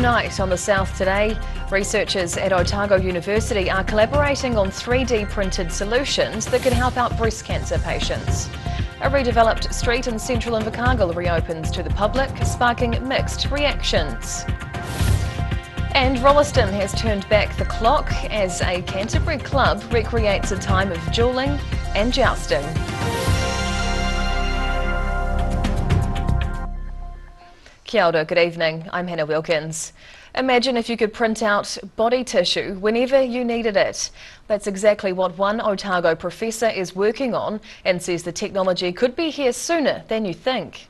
Tonight on the South Today, researchers at Otago University are collaborating on 3D printed solutions that could help out breast cancer patients. A redeveloped street in central Invercargill reopens to the public, sparking mixed reactions. And Rolleston has turned back the clock as a Canterbury club recreates a time of dueling and jousting. Kia ora, good evening. I'm Hannah Wilkins. Imagine if you could print out body tissue whenever you needed it. That's exactly what one Otago professor is working on and says the technology could be here sooner than you think.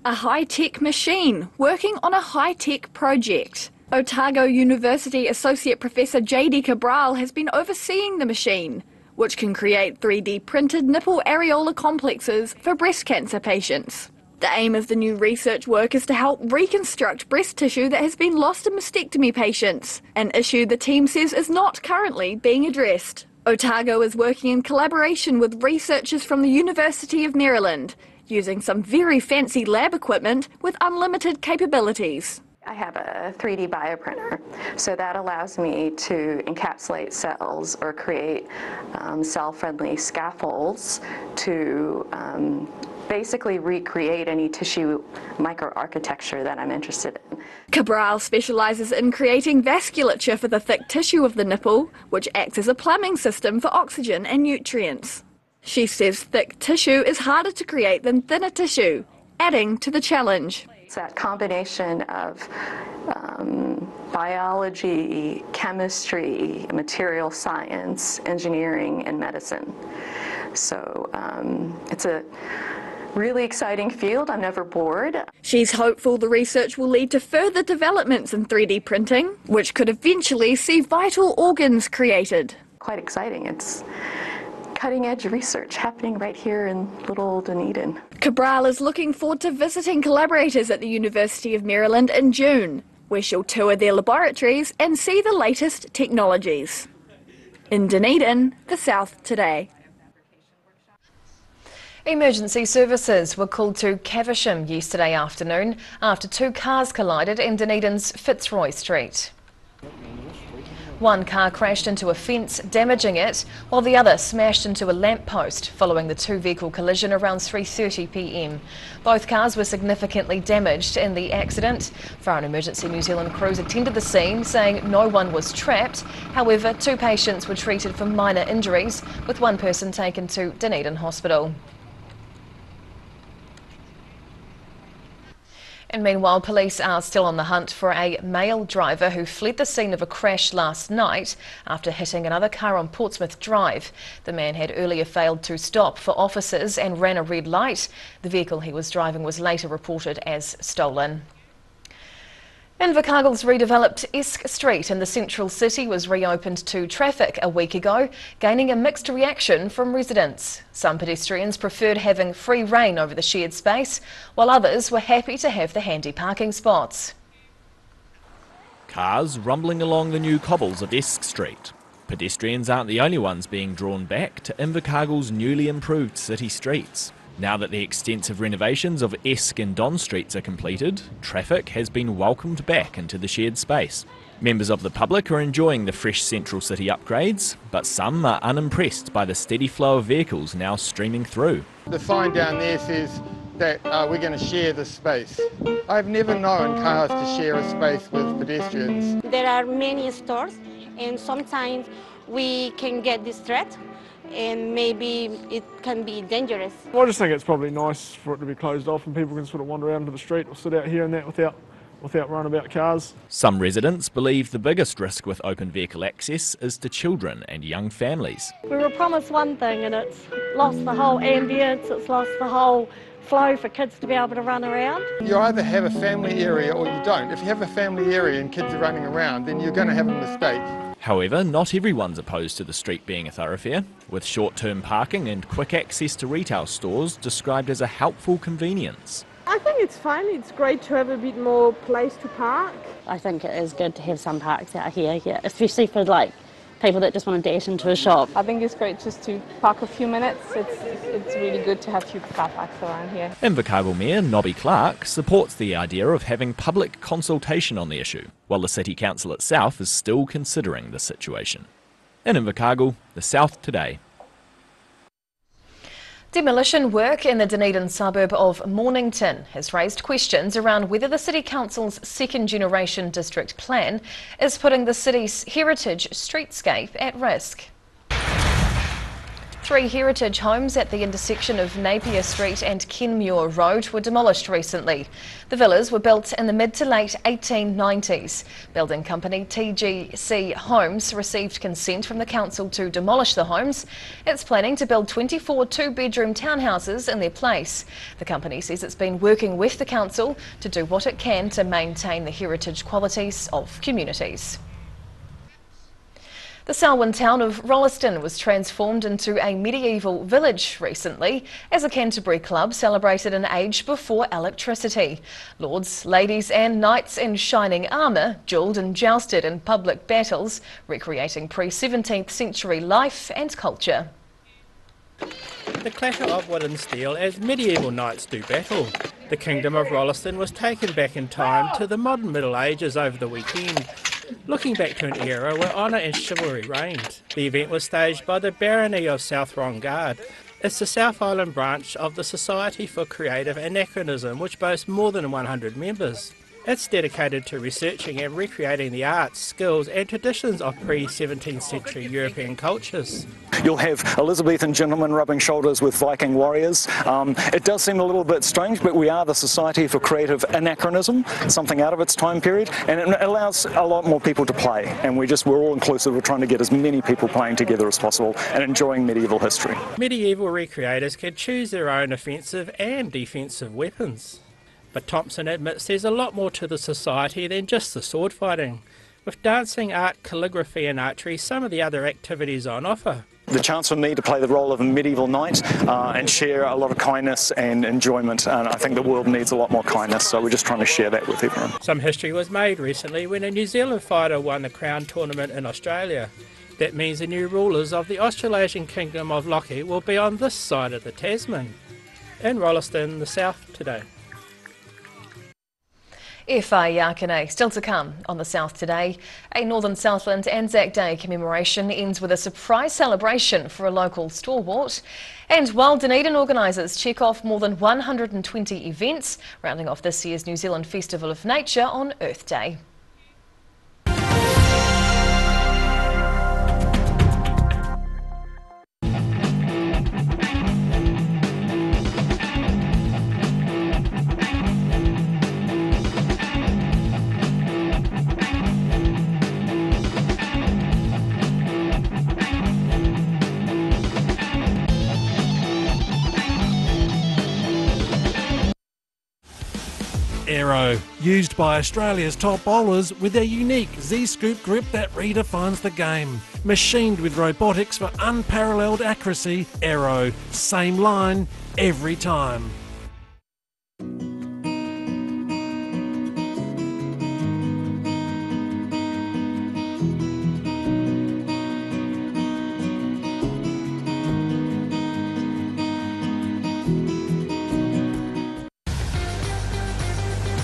A high-tech machine working on a high-tech project. Otago University Associate Professor J.D. Cabral has been overseeing the machine, which can create 3D printed nipple areola complexes for breast cancer patients. The aim of the new research work is to help reconstruct breast tissue that has been lost in mastectomy patients, an issue the team says is not currently being addressed. Otago is working in collaboration with researchers from the University of Maryland, using some very fancy lab equipment with unlimited capabilities. I have a 3D bioprinter, so that allows me to encapsulate cells or create cell-friendly scaffolds to basically recreate any tissue microarchitecture that I'm interested in. Cabral specialises in creating vasculature for the thick tissue of the nipple, which acts as a plumbing system for oxygen and nutrients. She says thick tissue is harder to create than thinner tissue, adding to the challenge. It's that combination of biology, chemistry, material science, engineering, and medicine. So it's a really exciting field. I'm never bored. She's hopeful the research will lead to further developments in 3D printing, which could eventually see vital organs created. Quite exciting. It's cutting-edge research happening right here in little Dunedin. Cabral is looking forward to visiting collaborators at the University of Maryland in June, where she'll tour their laboratories and see the latest technologies. In Dunedin, the South Today. Emergency services were called to Caversham yesterday afternoon after two cars collided in Dunedin's Fitzroy Street. One car crashed into a fence, damaging it, while the other smashed into a lamppost following the two-vehicle collision around 3:30 p.m. Both cars were significantly damaged in the accident. Fire and Emergency New Zealand crews attended the scene, saying no one was trapped. However, two patients were treated for minor injuries, with one person taken to Dunedin Hospital. And meanwhile, police are still on the hunt for a male driver who fled the scene of a crash last night after hitting another car on Portsmouth Drive. The man had earlier failed to stop for officers and ran a red light. The vehicle he was driving was later reported as stolen. Invercargill's redeveloped Esk St in the central city was reopened to traffic a week ago, gaining a mixed reaction from residents. Some pedestrians preferred having free rein over the shared space, while others were happy to have the handy parking spots. Cars rumbling along the new cobbles of Esk St. Pedestrians aren't the only ones being drawn back to Invercargill's newly improved city streets. Now that the extensive renovations of Esk and Don Streets are completed, traffic has been welcomed back into the shared space. Members of the public are enjoying the fresh central city upgrades, but some are unimpressed by the steady flow of vehicles now streaming through. The sign down there says that we're going to share the space. I've never known cars to share a space with pedestrians. There are many stores and sometimes we can get distracted and maybe it can be dangerous. I just think it's probably nice for it to be closed off and people can sort of wander out into the street or sit out here and that without running about cars. Some residents believe the biggest risk with open vehicle access is to children and young families. We were promised one thing and it's lost the whole ambience, it's lost the whole flow for kids to be able to run around. You either have a family area or you don't. If you have a family area and kids are running around, then you're going to have a mistake. However, not everyone's opposed to the street being a thoroughfare, with short-term parking and quick access to retail stores described as a helpful convenience. I think it's fine. It's great to have a bit more place to park. I think it is good to have some parks out here, especially for people that just want to dash into a shop. I think it's great just to park a few minutes. It's really good to have few car parks around here. Invercargill Mayor Nobby Clark supports the idea of having public consultation on the issue, while the City Council itself is still considering the situation. In Invercargill, the South Today. Demolition work in the Dunedin suburb of Mornington has raised questions around whether the City Council's second-generation district plan is putting the city's heritage streetscape at risk. 3 heritage homes at the intersection of Napier Street and Kenmure Road were demolished recently. The villas were built in the mid to late 1890s. Building company TGC Homes received consent from the council to demolish the homes. It's planning to build 24 two-bedroom townhouses in their place. The company says it's been working with the council to do what it can to maintain the heritage qualities of communities. The Southland town of Rolleston was transformed into a medieval village recently as a Canterbury club celebrated an age before electricity. Lords, ladies and knights in shining armour duelled and jousted in public battles, recreating pre-17th century life and culture. The clatter of wood and steel as medieval knights do battle. The kingdom of Rolleston was taken back in time to the modern Middle Ages over the weekend, looking back to an era where honour and chivalry reigned. The event was staged by the Barony of Southland. It's the South Island branch of the Society for Creative Anachronism, which boasts more than 100 members. It's dedicated to researching and recreating the arts, skills and traditions of pre-17th century European cultures. You'll have Elizabethan gentlemen rubbing shoulders with Viking warriors. It does seem a little bit strange, but we are the Society for Creative Anachronism, something out of its time period, and it allows a lot more people to play. And we're all inclusive. We're trying to get as many people playing together as possible and enjoying medieval history. Medieval recreators can choose their own offensive and defensive weapons. But Thompson admits there's a lot more to the society than just the sword fighting. With dancing, art, calligraphy and archery, some of the other activities on offer. The chance for me to play the role of a medieval knight and share a lot of kindness and enjoyment, and I think the world needs a lot more kindness, so we're just trying to share that with everyone. Some history was made recently when a New Zealand fighter won the Crown tournament in Australia. That means the new rulers of the Australasian Kingdom of Lockie will be on this side of the Tasman. In Rolleston, the South Today. FA Yakane still to come on the South Today. A Northern Southland Anzac Day commemoration ends with a surprise celebration for a local stalwart. And while Dunedin organisers check off more than 120 events, rounding off this year's New Zealand Festival of Nature on Earth Day. Aero, used by Australia's top bowlers with their unique Z-scoop grip that redefines the game. Machined with robotics for unparalleled accuracy, Aero, same line, every time.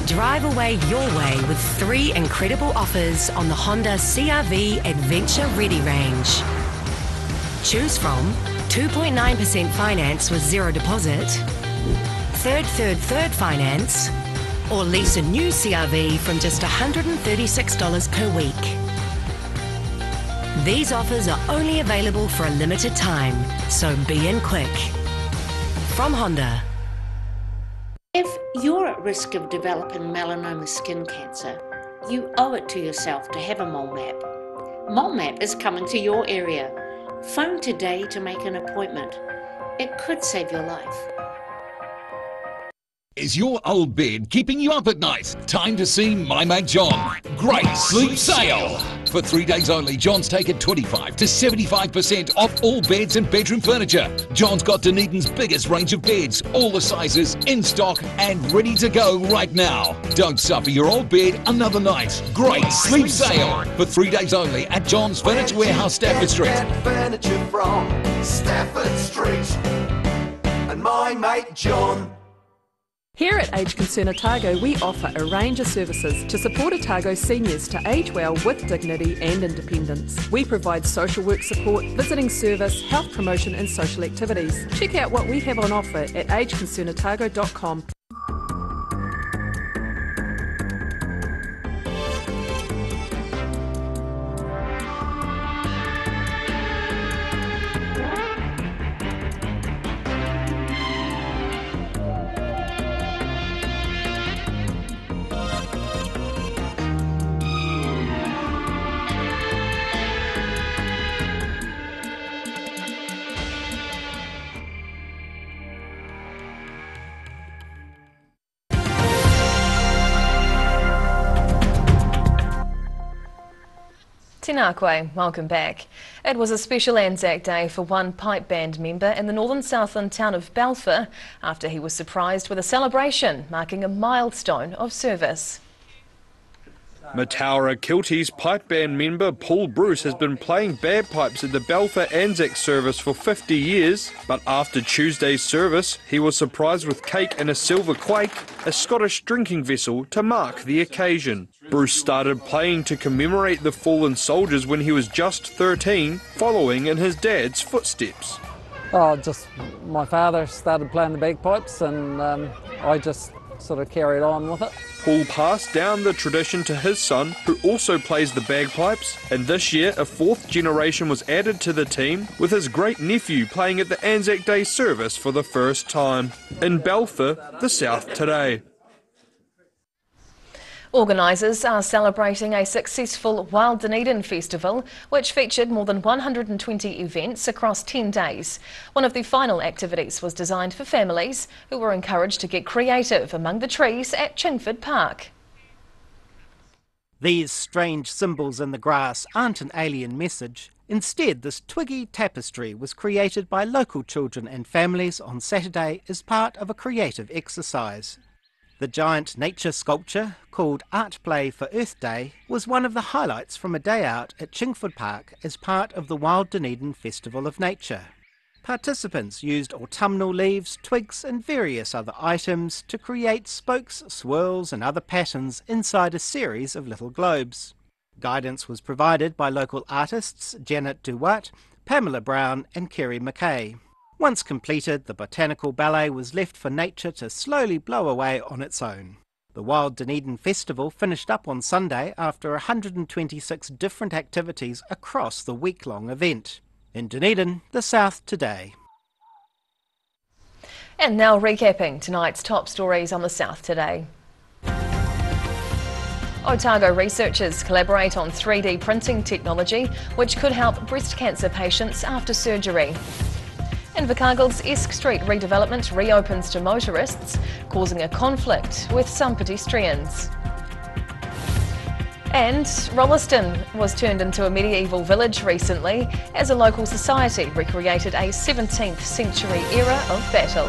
Drive away your way with 3 incredible offers on the Honda CR-V Adventure Ready range. Choose from 2.9% finance with zero deposit, third finance, or lease a new CR-V from just $136 per week. These offers are only available for a limited time, so be in quick. From Honda. If you're at risk of developing melanoma skin cancer, you owe it to yourself to have a mole map. Mole map is coming to your area. Phone today to make an appointment. It could save your life. Is your old bed keeping you up at night? Time to see My Mate John. Great sleep sale. For 3 days only, John's taken 25 to 75% off all beds and bedroom furniture. John's got Dunedin's biggest range of beds, all the sizes, in stock and ready to go right now. Don't suffer your old bed another night. Great sleep sale for 3 days only at John's Furniture Warehouse, Stafford Street. Furniture from Stafford Street and my mate John. Here at Aged Concern Otago, we offer a range of services to support Otago seniors to age well with dignity and independence. We provide social work support, visiting service, health promotion and social activities. Check out what we have on offer at ageconcernotago.com. Tēnā koe, welcome back. It was a special Anzac Day for one pipe band member in the northern Southland town of Balfour after he was surprised with a celebration marking a milestone of service. Mataura Kilty's pipe band member Paul Bruce has been playing bagpipes at the Balfour Anzac service for 50 years, but after Tuesday's service he was surprised with cake and a silver quake, a Scottish drinking vessel, to mark the occasion. Bruce started playing to commemorate the fallen soldiers when he was just 13, following in his dad's footsteps. Oh, just my father started playing the bagpipes and I just sort of carried on with it. Paul passed down the tradition to his son, who also plays the bagpipes, and this year a fourth generation was added to the team, with his great-nephew playing at the Anzac Day service for the first time. In Balfour, the South today. Organisers are celebrating a successful Wild Dunedin festival, which featured more than 120 events across 10 days. One of the final activities was designed for families who were encouraged to get creative among the trees at Chingford Park. These strange symbols in the grass aren't an alien message. Instead, this twiggy tapestry was created by local children and families on Saturday as part of a creative exercise. The giant nature sculpture, called Art Play for Earth Day, was one of the highlights from a day out at Chingford Park as part of the Wild Dunedin Festival of Nature. Participants used autumnal leaves, twigs and various other items to create spokes, swirls and other patterns inside a series of little globes. Guidance was provided by local artists Janet Duwatt, Pamela Brown and Kerry McKay. Once completed, the botanical ballet was left for nature to slowly blow away on its own. The Wild Dunedin Festival finished up on Sunday after 126 different activities across the week-long event. In Dunedin, the South today. And now recapping tonight's top stories on the South today. Otago researchers collaborate on 3D printing technology, which could help breast cancer patients after surgery. Invercargill's Esk Street redevelopment reopens to motorists, causing a conflict with some pedestrians. And Rolleston was turned into a medieval village recently as a local society recreated a 17th century era of battle.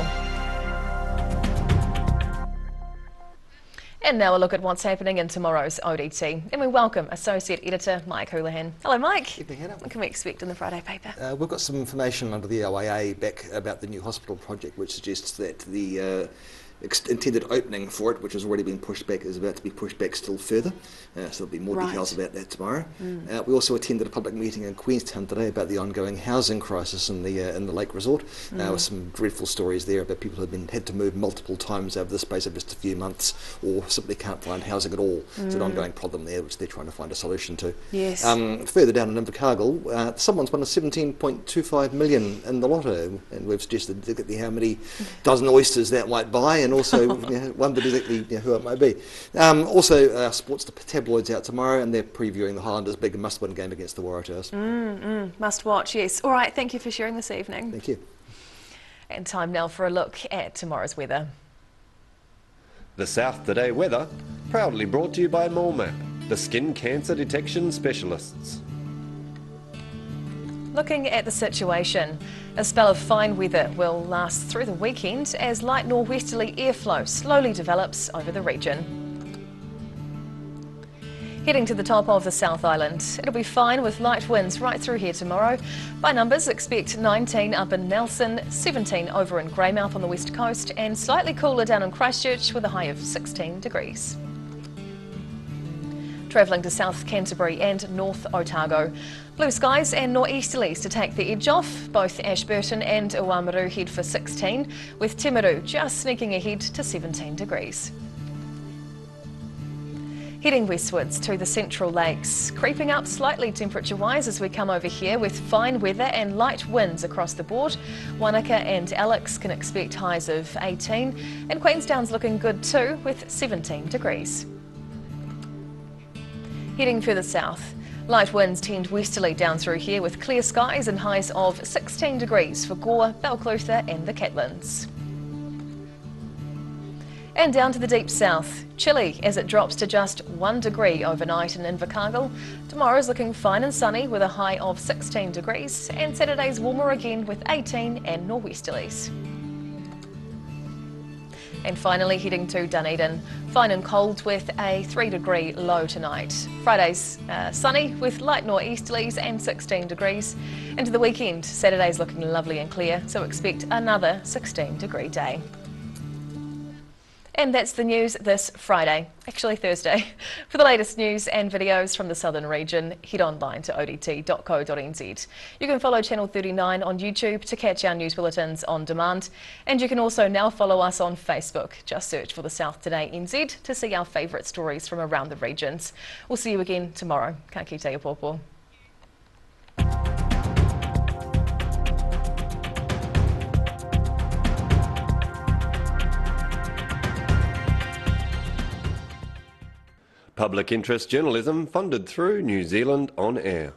And now a look at what's happening in tomorrow's ODT. And we welcome Associate Editor Mike Houlihan. Hello Mike. Evening, Hannah. What can we expect in the Friday paper? We've got some information under the OAA back about the new hospital project, which suggests that the intended opening for it, which has already been pushed back, is about to be pushed back still further. So there'll be more details about that tomorrow. We also attended a public meeting in Queenstown today about the ongoing housing crisis in the Lake Resort, with some dreadful stories there about people who've had to move multiple times over the space of just a few months, or simply can't find housing at all. It's an ongoing problem there, which they're trying to find a solution to. Yes. Further down in Invercargill, someone's won a 17.25 million in the lotto, and we've suggested how many dozen oysters that might buy, and also wondered exactly who it might be. Also, sports tabloids out tomorrow, and they're previewing the Highlanders' big must-win game against the Waratahs. Must watch, yes. All right, thank you for sharing this evening. Thank you. And time now for a look at tomorrow's weather. The South Today weather, proudly brought to you by Mall Map. the skin cancer detection specialists. Looking at the situation, a spell of fine weather will last through the weekend as light nor'westerly airflow slowly develops over the region. Heading to the top of the South Island, it'll be fine with light winds right through here tomorrow. By numbers, expect 19 up in Nelson, 17 over in Greymouth on the west coast, and slightly cooler down in Christchurch with a high of 16 degrees. Travelling to South Canterbury and North Otago. Blue skies and nor'easterlies to take the edge off. Both Ashburton and Uamaru head for 16, with Timaru just sneaking ahead to 17 degrees. Heading westwards to the Central Lakes, creeping up slightly temperature-wise as we come over here with fine weather and light winds across the board. Wanaka and Alex can expect highs of 18, and Queenstown's looking good too with 17 degrees. Heading further south, light winds tend westerly down through here with clear skies and highs of 16 degrees for Gore, Balclutha and the Catlins. And down to the deep south, chilly as it drops to just 1 degree overnight in Invercargill. Tomorrow's looking fine and sunny with a high of 16 degrees, and Saturday's warmer again with 18 and nor'westerlies. And finally heading to Dunedin, fine and cold with a 3-degree low tonight. Friday's sunny with light nor'easterlies and 16 degrees. Into the weekend, Saturday's looking lovely and clear, so expect another 16-degree day. And that's the news this Friday, actually Thursday. For the latest news and videos from the southern region, head online to odt.co.nz. You can follow Channel 39 on YouTube to catch our news bulletins on demand. And you can also now follow us on Facebook. Just search for the South Today NZ to see our favourite stories from around the regions. We'll see you again tomorrow. Ka kite e pōpō. Public interest journalism funded through New Zealand On Air.